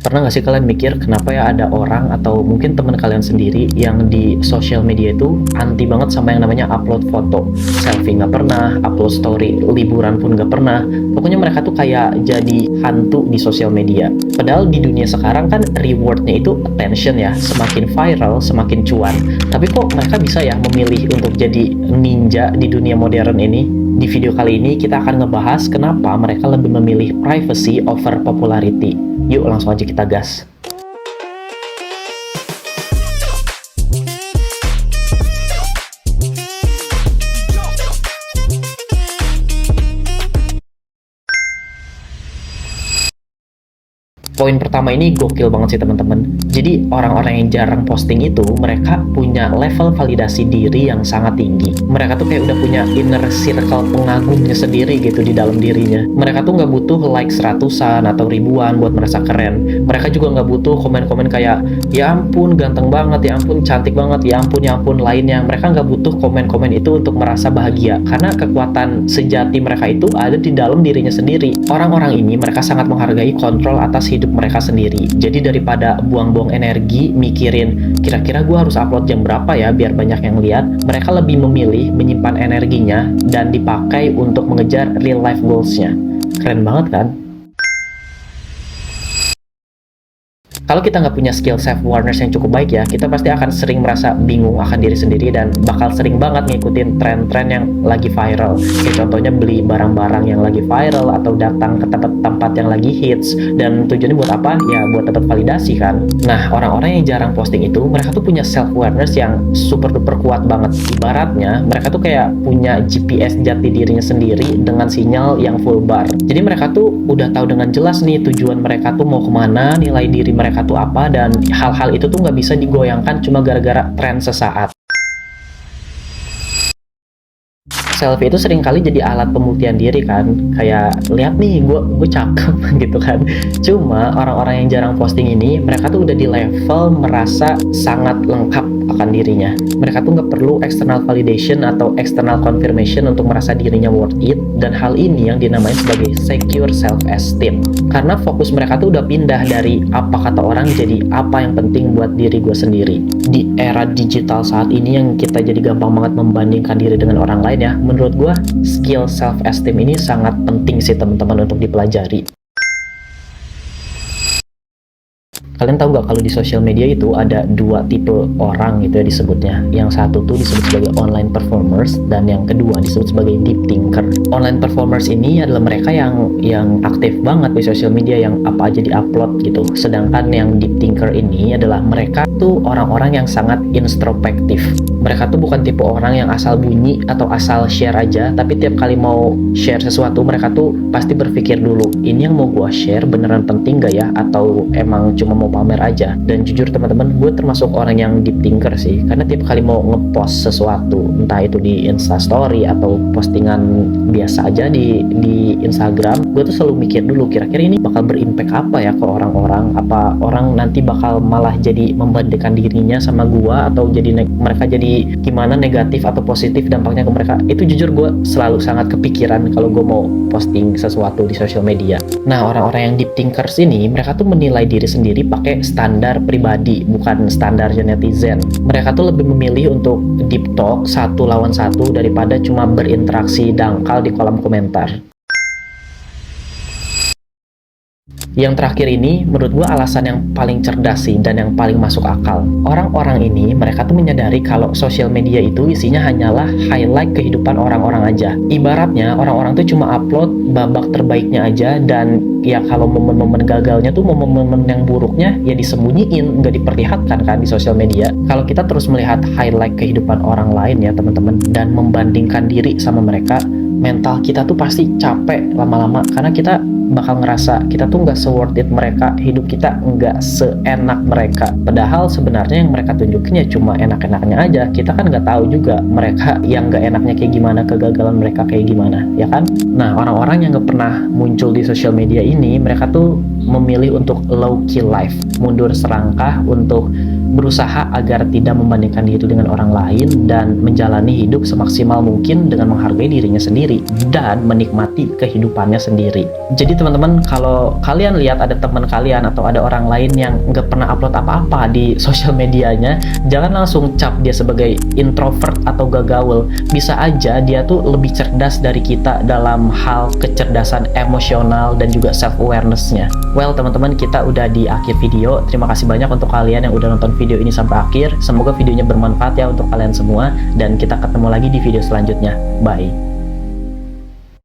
Pernah nggak sih kalian mikir kenapa ya ada orang atau mungkin teman kalian sendiri yang di sosial media itu anti banget sama yang namanya upload foto, selfie nggak pernah, upload story liburan pun nggak pernah. Pokoknya mereka tuh kayak jadi hantu di sosial media. Padahal di dunia sekarang kan rewardnya itu attention ya, semakin viral semakin cuan. Tapi kok mereka bisa ya memilih untuk jadi ninja di dunia modern ini? Di video kali ini kita akan ngebahas kenapa mereka lebih memilih privacy over popularity. Yuk langsung aja kita gas. Poin pertama ini gokil banget sih teman-teman. Jadi orang-orang yang jarang posting itu mereka punya level validasi diri yang sangat tinggi. Mereka tuh kayak udah punya inner circle pengagumnya sendiri gitu di dalam dirinya. Mereka tuh nggak butuh like seratusan atau ribuan buat merasa keren. Mereka juga nggak butuh komen-komen kayak ya ampun ganteng banget, ya ampun cantik banget, ya ampun lainnya. Mereka nggak butuh komen-komen itu untuk merasa bahagia karena kekuatan sejati mereka itu ada di dalam dirinya sendiri. Orang-orang ini mereka sangat menghargai kontrol atas hidup mereka sendiri. Jadi daripada buang-buang energi mikirin kira-kira gue harus upload jam berapa ya biar banyak yang lihat, mereka lebih memilih menyimpan energinya dan dipakai untuk mengejar real life goals-nya. Keren banget kan? Kalau kita nggak punya skill self-awareness yang cukup baik ya, kita pasti akan sering merasa bingung akan diri sendiri dan bakal sering banget ngikutin tren-tren yang lagi viral. Kayak contohnya beli barang-barang yang lagi viral atau datang ke tempat-tempat yang lagi hits. Dan tujuannya buat apa? Ya buat dapat validasi kan. Nah, orang-orang yang jarang posting itu, mereka tuh punya self-awareness yang super duper kuat banget. Ibaratnya, mereka tuh kayak punya GPS jati dirinya sendiri dengan sinyal yang full bar. Jadi mereka tuh udah tahu dengan jelas nih tujuan mereka tuh mau kemana, nilai diri mereka tuh apa, dan hal-hal itu tuh nggak bisa digoyangkan cuma gara-gara tren sesaat. Selfie itu sering kali jadi alat pembuktian diri kan, kayak lihat nih gue cakep gitu kan. Cuma orang-orang yang jarang posting ini mereka tuh udah di level merasa sangat lengkap akan dirinya. Mereka tuh nggak perlu external validation atau external confirmation untuk merasa dirinya worth it, dan hal ini yang dinamai sebagai secure self esteem karena fokus mereka tuh udah pindah dari apa kata orang jadi apa yang penting buat diri gue sendiri. Di era digital saat ini yang kita jadi gampang banget membandingkan diri dengan orang lain ya, menurut gue skill self esteem ini sangat penting sih teman-teman untuk dipelajari. Kalian tahu nggak kalau di sosial media itu ada dua tipe orang gitu ya disebutnya. Yang satu tuh disebut sebagai online performers dan yang kedua disebut sebagai deep thinker. Online performers ini adalah mereka yang aktif banget di sosial media, yang apa aja diupload gitu. Sedangkan yang deep thinker ini adalah mereka tuh orang-orang yang sangat introspektif. Mereka tuh bukan tipe orang yang asal bunyi atau asal share aja, tapi tiap kali mau share sesuatu mereka tuh pasti berpikir dulu, ini yang mau gua share beneran penting gak ya, atau emang cuma mau pamer aja. Dan jujur teman-teman, gue termasuk orang yang deep thinker sih, karena tiap kali mau ngepost sesuatu, entah itu di Instastory atau postingan biasa aja di Instagram, gue tuh selalu mikir dulu kira-kira ini bakal berimpact apa ya ke orang-orang, apa orang nanti bakal malah jadi membandingkan dirinya sama gue, atau jadi mereka jadi gimana, negatif atau positif dampaknya ke mereka. Itu jujur gue selalu sangat kepikiran kalau gue mau posting sesuatu di sosial media. Nah, orang-orang yang deep thinkers ini mereka tuh menilai diri sendiri pakai standar pribadi, bukan standar netizen. Mereka tuh lebih memilih untuk deep talk satu lawan satu daripada cuma berinteraksi dangkal di kolom komentar. Yang terakhir ini menurut gue alasan yang paling cerdas sih dan yang paling masuk akal. Orang-orang ini mereka tuh menyadari kalau sosial media itu isinya hanyalah highlight kehidupan orang-orang aja. Ibaratnya orang-orang tuh cuma upload babak terbaiknya aja, dan ya kalau momen-momen gagalnya tuh, momen-momen yang buruknya ya disembunyiin, nggak diperlihatkan kan di sosial media. Kalau kita terus melihat highlight kehidupan orang lain ya teman-teman, dan membandingkan diri sama mereka, mental kita tuh pasti capek lama-lama karena kita bakal ngerasa kita tuh nggak se-worth it mereka, hidup kita nggak seenak mereka. Padahal sebenarnya yang mereka tunjukin ya cuma enak-enaknya aja. Kita kan nggak tahu juga mereka yang nggak enaknya kayak gimana, kegagalan mereka kayak gimana, ya kan? Nah, orang-orang yang nggak pernah muncul di sosial media ini, mereka tuh memilih untuk low key life, mundur serangkah untuk berusaha agar tidak membandingkan diri dengan orang lain dan menjalani hidup semaksimal mungkin dengan menghargai dirinya sendiri dan menikmati kehidupannya sendiri. Jadi teman-teman, kalau kalian lihat ada teman kalian atau ada orang lain yang nggak pernah upload apa-apa di sosial medianya, jangan langsung cap dia sebagai introvert atau gaul. Bisa aja dia tuh lebih cerdas dari kita dalam hal kecerdasan emosional dan juga self awareness-nya. Well teman-teman, kita udah di akhir video. Terima kasih banyak untuk kalian yang udah nonton video ini sampai akhir. Semoga videonya bermanfaat ya untuk kalian semua, dan kita ketemu lagi di video selanjutnya. Bye.